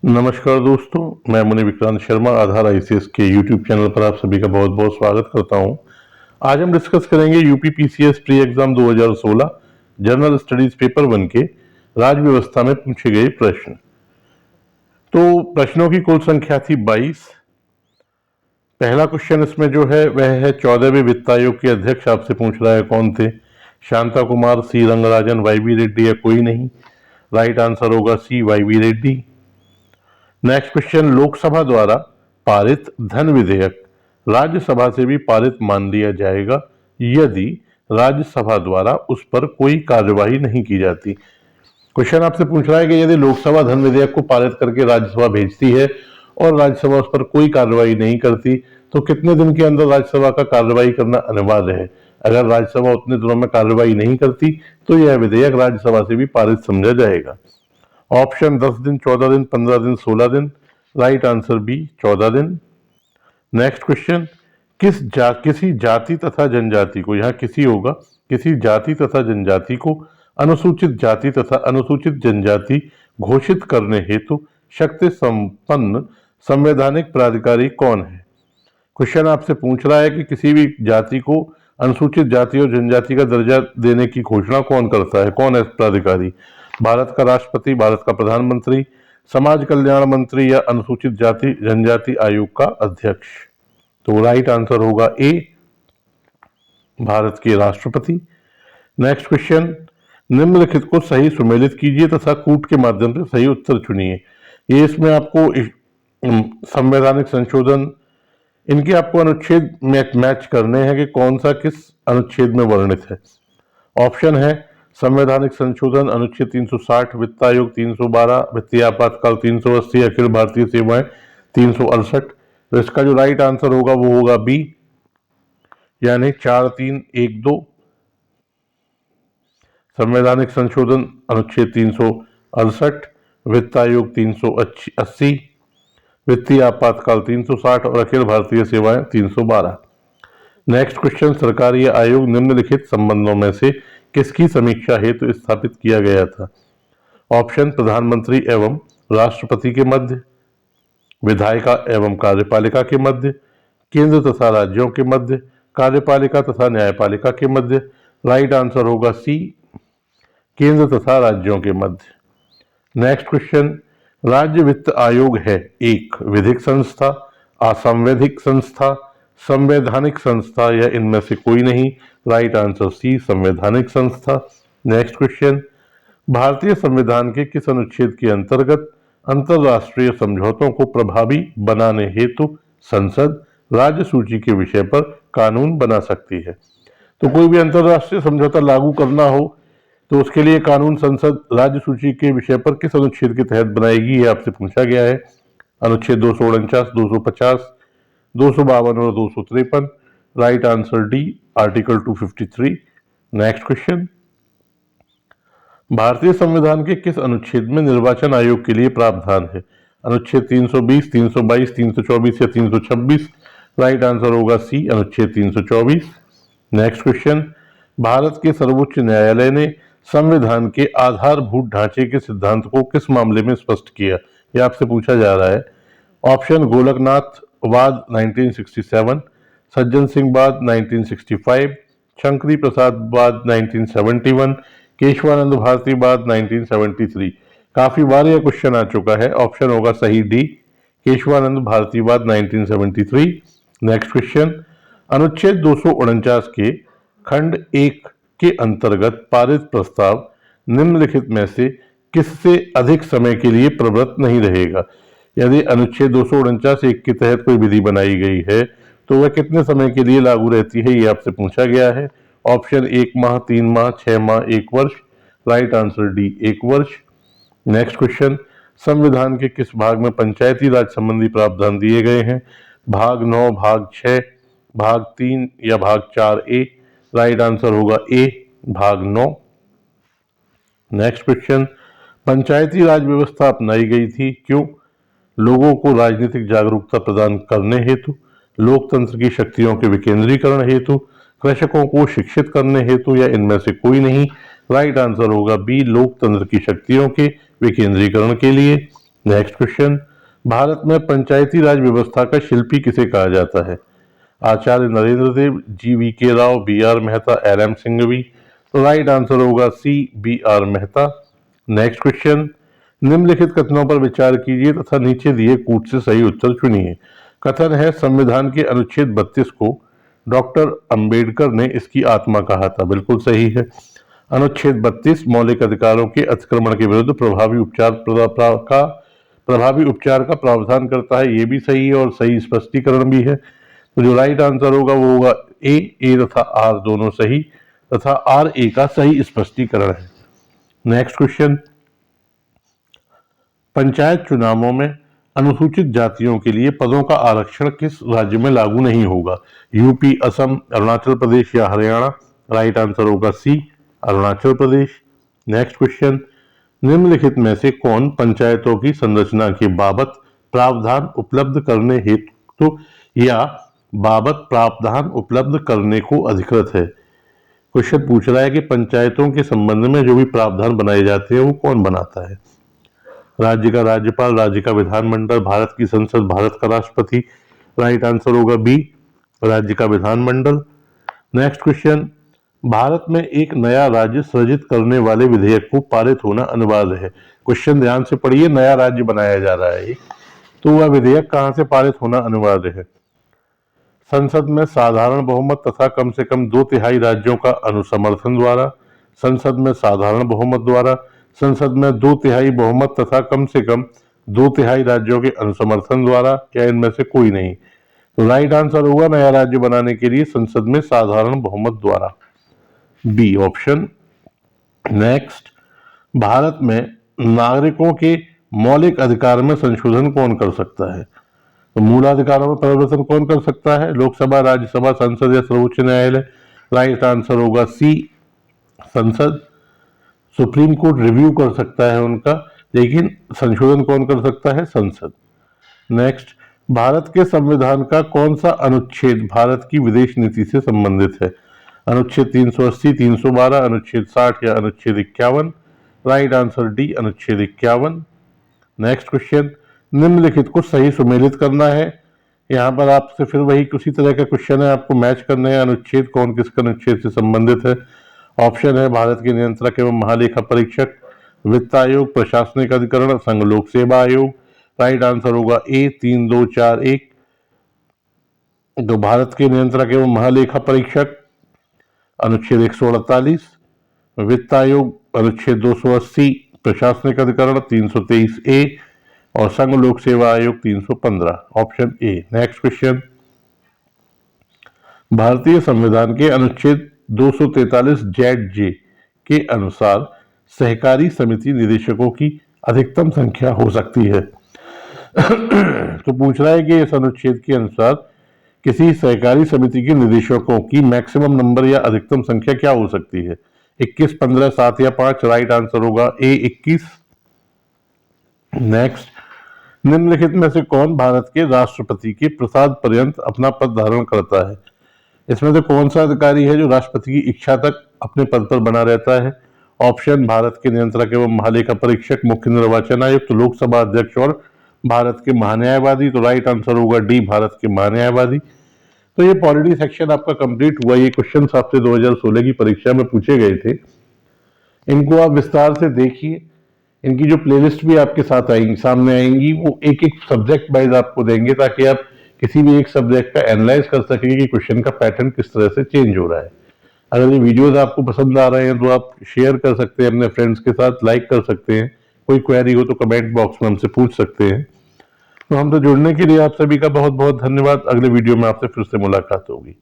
नमस्कार दोस्तों, मैं मुनि विक्रांत शर्मा आधार आईसीएस के यूट्यूब चैनल पर आप सभी का बहुत बहुत स्वागत करता हूं। आज हम डिस्कस करेंगे UP PCS pre exam 2016 general studies paper 1 के राज्य व्यवस्था में पूछे गए प्रश्न। तो प्रश्नों की कुल संख्या थी 22। पहला क्वेश्चन इसमें जो है वह है 14वें वित्त आयोग के अध्यक्ष आपसे पूछ रहा है कौन थे। शांता कुमार, सी रंगराजन, वाईवी रेड्डी या कोई नहीं। राइट आंसर होगा C Y V Reddy. Next question, Lok Sabha द्वारा पारित धन विधेयक राज्यसभा से भी पारित मान लिया जाएगा यदि राज्यसभा द्वारा उस पर कोई कार्यवाही नहीं की जाती। क्वेश्चन आपसे पूछ रहा है कि यदि लोकसभा धन विधेयक को पारित करके राज्यसभा भेजती है और राज्यसभा उस पर कोई कार्रवाई नहीं करती तो कितने दिन के अंदर राज्यसभा का कार्रवाई करना अनिवार्य है। अगर राज्यसभा उतने दिनों में कार्रवाई नहीं करती तो यह विधेयक राज्यसभा से भी पारित समझा जाएगा। ऑप्शन 10 दिन, 14 दिन, 15 दिन, 16 दिन। राइट आंसर बी 14 दिन। नेक्स्ट क्वेश्चन, किसी जाति तथा जनजाति को, यहाँ किसी होगा, किसी जाति तथा जनजाति को अनुसूचित जाति तथा अनुसूचित जनजाति घोषित करने हेतु शक्ति संपन्न संवैधानिक प्राधिकारी कौन है। क्वेश्चन आपसे पूछ रहा है कि किसी भी जाति को अनुसूचित जाति और जनजाति का दर्जा देने की घोषणा कौन करता है, कौन है प्राधिकारी। भारत का राष्ट्रपति, भारत का प्रधानमंत्री, समाज कल्याण मंत्री या अनुसूचित जाति जनजाति आयोग का अध्यक्ष। तो राइट आंसर होगा ए, भारत के राष्ट्रपति। नेक्स्ट क्वेश्चन, निम्नलिखित को सही सुमेलित कीजिए तथा कूट के माध्यम से सही उत्तर चुनिए। ये इसमें आपको संवैधानिक संशोधन, इनके आपको अनुच्छेद मैच करने हैं कि कौन सा किस अनुच्छेद में वर्णित है। ऑप्शन है संवैधानिक संशोधन अनुच्छेद 360, वित्त आयोग 312, वित्तीय आपातकाल 380, अखिल भारतीय सेवाएं 368। तो इसका जो राइट आंसर होगा वो होगा बी, यानी 4312। संवैधानिक संशोधन अनुच्छेद 368, वित्त आयोग 380, वित्तीय आपातकाल 360 और अखिल भारतीय सेवाएं 312। नेक्स्ट क्वेश्चन, सरकारी आयोग निम्नलिखित संबंधों में से किसकी समीक्षा हेतु स्थापित किया गया था। ऑप्शन प्रधानमंत्री एवं राष्ट्रपति के मध्य, विधायिका एवं कार्यपालिका के मध्य, केंद्र तथा राज्यों के मध्य, कार्यपालिका तथा न्यायपालिका के मध्य। राइट आंसर होगा सी, केंद्र तथा राज्यों के मध्य। नेक्स्ट क्वेश्चन, राज्य वित्त आयोग है एक विधिक संस्था, असंवैधिक संस्था, संवैधानिक संस्था या इनमें से कोई नहीं। राइट आंसर सी, संवैधानिक संस्था। नेक्स्ट क्वेश्चन, भारतीय संविधान के किस अनुच्छेद के अंतर्गत अंतरराष्ट्रीय समझौतों को प्रभावी बनाने हेतु संसद राज्य सूची के विषय पर कानून बना सकती है। तो कोई भी अंतरराष्ट्रीय समझौता लागू करना हो तो उसके लिए कानून संसद राज्य सूची के विषय पर किस अनुच्छेद के तहत बनाएगी, ये आपसे पूछा गया है। अनुच्छेद 249, 250, 252 और 253। Right answer D, article 253। Next question, भारतीय संविधान के किस अनुच्छेद में निर्वाचन आयोग के लिए प्रावधान है। अनुच्छेद 320, 322, 324 या 326। राइट आंसर होगा सी, अनुच्छेद 324। नेक्स्ट क्वेश्चन, भारत के सर्वोच्च न्यायालय ने संविधान के आधारभूत ढांचे के सिद्धांत को किस मामले में स्पष्ट किया, यह आपसे पूछा जा रहा है। ऑप्शन गोलकनाथ वाद 1967, सज्जन सिंह वाद 1965, शंकरी प्रसाद वाद 1971, केशवानंद भारती वाद 1973। काफी बार यह क्वेश्चन आ चुका है। ऑप्शन होगा सही डी, केशवानंद भारती वाद 1973। नेक्स्ट क्वेश्चन, अनुच्छेद 249 के खंड 1 के अंतर्गत पारित प्रस्ताव निम्नलिखित में से किससे अधिक समय के लिए प्रवृत्त नहीं रहेगा। यदि अनुच्छेद 249(1) के तहत कोई विधि बनाई गई है तो वह कितने समय के लिए लागू रहती है, ये आपसे पूछा गया है। ऑप्शन 1 माह, 3 माह, 6 माह, 1 वर्ष। राइट आंसर डी, 1 वर्ष। नेक्स्ट क्वेश्चन, संविधान के किस भाग में पंचायती राज संबंधी प्रावधान दिए गए हैं। भाग 9, भाग 6, भाग 3 या भाग 4A। राइट आंसर होगा ए, भाग 9। नेक्स्ट क्वेश्चन, पंचायती राज व्यवस्था अपनाई गई थी क्यों। लोगों को राजनीतिक जागरूकता प्रदान करने हेतु, लोकतंत्र की शक्तियों के विकेंद्रीकरण हेतु, कृषकों को शिक्षित करने हेतु या इनमें से कोई नहीं। राइट आंसर होगा बी, लोकतंत्र की शक्तियों के विकेंद्रीकरण के लिए। नेक्स्ट क्वेश्चन, भारत में पंचायती राज व्यवस्था का शिल्पी किसे कहा जाता है? आचार्य नरेंद्र देव, GVK Rao, BR Mehta, LM Singhvi. तो राइट आंसर होगा सी, BR मेहता। नेक्स्ट क्वेश्चन, निम्नलिखित कथनों पर विचार कीजिए तथा नीचे दिए कूट से सही उत्तर चुनिए। कथन है, संविधान के अनुच्छेद 32 को डॉक्टर अंबेडकर ने इसकी आत्मा कहा था। बिल्कुल सही है। अनुच्छेद 32 मौलिक अधिकारों के अतिक्रमण के विरुद्ध प्रभावी उपचार का प्रावधान करता है। ये भी सही है और सही स्पष्टीकरण भी है। तो जो राइट आंसर होगा वो होगा ए तथा आर दोनों सही तथा आर ए का सही स्पष्टीकरण है। नेक्स्ट क्वेश्चन, पंचायत चुनावों में अनुसूचित जातियों के लिए पदों का आरक्षण किस राज्य में लागू नहीं होगा? यूपी, असम, अरुणाचल प्रदेश या हरियाणा। राइट आंसर होगा सी, अरुणाचल प्रदेश। नेक्स्ट क्वेश्चन, निम्नलिखित में से कौन पंचायतों की संरचना के बाबत प्रावधान उपलब्ध करने हेतु या बाबत प्रावधान उपलब्ध करने को अधिकृत है? क्वेश्चन पूछ रहा है कि पंचायतों के संबंध में जो भी प्रावधान बनाए जाते हैं वो कौन बनाता है? राज्य का राज्यपाल, राज्य का विधानमंडल, भारत की संसद, भारत का राष्ट्रपति। राइट आंसर होगा बी, राज्य का विधानमंडल। नेक्स्ट क्वेश्चन, भारत में एक नया राज्य सृजित करने वाले विधेयक को पारित होना अनिवार्य है। क्वेश्चन ध्यान से पढ़िए, नया राज्य बनाया जा रहा है तो वह विधेयक कहां से पारित होना अनिवार्य है? संसद में साधारण बहुमत तथा कम से कम 2/3 राज्यों का अनुसमर्थन द्वारा, संसद में साधारण बहुमत द्वारा, संसद में 2/3 बहुमत तथा कम से कम 2/3 राज्यों के अनुसमर्थन द्वारा, या इनमें से कोई नहीं। तो राइट आंसर होगा नया राज्य बनाने के लिए संसद में साधारण बहुमत द्वारा, बी ऑप्शन। नेक्स्ट, भारत में नागरिकों के मौलिक अधिकार में संशोधन कौन कर सकता है? तो मूलाधिकारों में परिवर्तन कौन कर सकता है? लोकसभा, राज्यसभा, संसद या सर्वोच्च न्यायालय। राइट आंसर होगा सी, संसद। सुप्रीम कोर्ट रिव्यू कर सकता है उनका, लेकिन संशोधन कौन कर सकता है? संसद। नेक्स्ट, भारत के संविधान का कौन सा अनुच्छेद भारत की विदेश नीति से संबंधित है? अनुच्छेद 380, 312, अनुच्छेद 60 या अनुच्छेद 51। राइट आंसर डी, अनुच्छेद 51। नेक्स्ट क्वेश्चन, निम्नलिखित को सही सुमेलित करना है। यहाँ पर आपसे फिर वही उसी तरह का क्वेश्चन है, आपको मैच करना है अनुच्छेद कौन किसका अनुच्छेद से संबंधित है। ऑप्शन है भारत के नियंत्रक एवं महालेखा परीक्षक, वित्त आयोग, प्रशासनिक अधिकरण, संघ लोक सेवा आयोग। राइट आंसर होगा ए, 3, 2, 4, 1। तो भारत के नियंत्रक एवं महालेखा परीक्षक अनुच्छेद 148, वित्त आयोग अनुच्छेद 280, प्रशासनिक अधिकरण 323 ए और संघ लोक सेवा आयोग 315। Option A. नेक्स्ट क्वेश्चन, भारतीय संविधान के अनुच्छेद 243 ZJ के अनुसार सहकारी समिति निदेशकों की अधिकतम संख्या हो सकती है। तो पूछ रहा है कि इस अनुच्छेद के अनुसार किसी सहकारी समिति के निदेशकों की मैक्सिमम नंबर या अधिकतम संख्या क्या हो सकती है? 21, 15, 7 या 5। राइट आंसर होगा ए, 21। नेक्स्ट, निम्नलिखित में से कौन भारत के राष्ट्रपति के प्रसाद पर्यंत अपना पद धारण करता है? इसमें से कौन सा अधिकारी है जो राष्ट्रपति की इच्छा तक अपने पद पर बना रहता है? ऑप्शन भारत के नियंत्रक एवं महालेखा परीक्षक, मुख्य निर्वाचन आयुक्त, लोकसभा अध्यक्ष और भारत के महान्यायवादी। तो राइट आंसर होगा डी, भारत के महान्यायवादी। तो ये पॉलिटी सेक्शन आपका कंप्लीट हुआ। ये क्वेश्चन आपसे 2016 की परीक्षा में पूछे गए थे, इनको आप विस्तार से देखिए। इनकी जो प्लेलिस्ट भी आपके साथ आएंगी, सामने आएंगी, वो एक एक सब्जेक्ट वाइज आपको देंगे ताकि आप किसी भी एक सब्जेक्ट का एनालाइज कर सकेंगे कि क्वेश्चन का पैटर्न किस तरह से चेंज हो रहा है। अगर ये वीडियोस आपको पसंद आ रहे हैं तो आप शेयर कर सकते हैं अपने फ्रेंड्स के साथ, लाइक कर सकते हैं। कोई क्वेरी हो तो कमेंट बॉक्स में हमसे पूछ सकते हैं। तो हमसे जुड़ने के लिए आप सभी का बहुत बहुत धन्यवाद। अगले वीडियो में आपसे फिर से मुलाकात होगी।